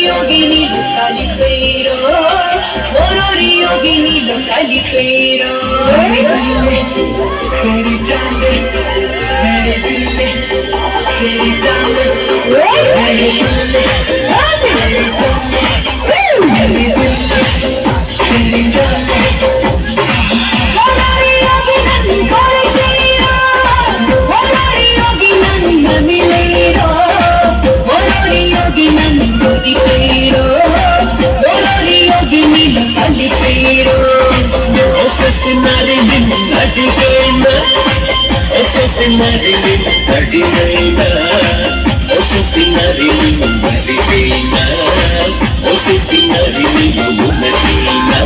ಯೋಗಿನಿಲು ಕಲಿಪೇರೋ ಓರೋರಿ ಯೋಗಿನಿಲು ಕಲಿಪೇರೋ तेरी जान ले मेरे दिल ले तेरी जान ले मेरे दिल ले तेरी जान ले मेरे दिल ले तेरी जान ले ಓರೋರಿ ಯೋಗಿ ನನ್ನ ಕೋರಿಕೇರೋ ಓರೋರಿ ಯೋಗಿ ನನ್ನ ಮಿಲೇರೋ ಓರೋರಿ ಯೋಗಿ ನನ್ನ ಕುದಿಪೇರೋ ಓರೋರಿ ಯೋಗಿ ನಿಲು ಕಲಿಪೇರೋ Sinari min adigaina oso sinari min adigaina oso sinari min adigaina oso sinari min adigaina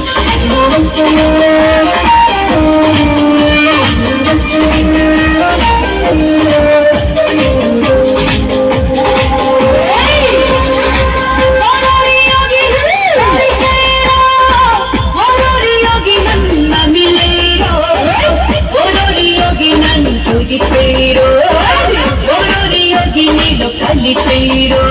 కుదిపేరో ఓరోరి యోగి నిలు కలిపేరో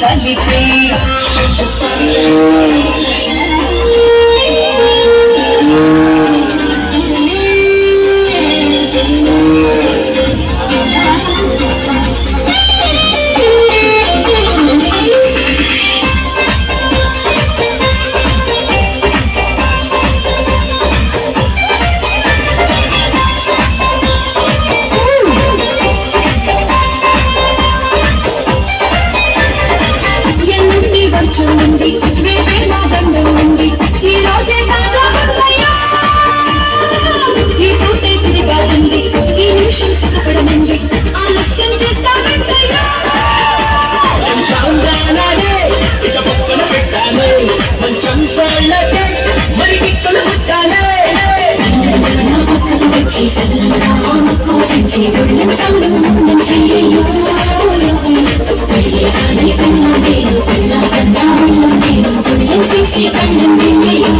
కలిపేరో ఉంది రేపే నా దండం ఉంది ఈ రోజే తాజా బందయ్యా ఈ పూటే తిరిగా ఉంది ఈ నిమిషం సుఖపడనుంది ఆలస్యం చేస్తానంటయ్యా మంచాంగానే ఇక పక్కన పెట్టాను మంచం తాళ్ళకే మరి గిక్కలు పుట్టాలే నా పక్కన వచ్చి సల్లంగా ఆమెకు పెంచి గుళ్ళంతాను ముందం చెయ్యయ్యో పెళ్ళి కన్నా నేను కన్నా కన్నా నేను గుళ్ళం తీసి కన్నం నిన్నయ్యో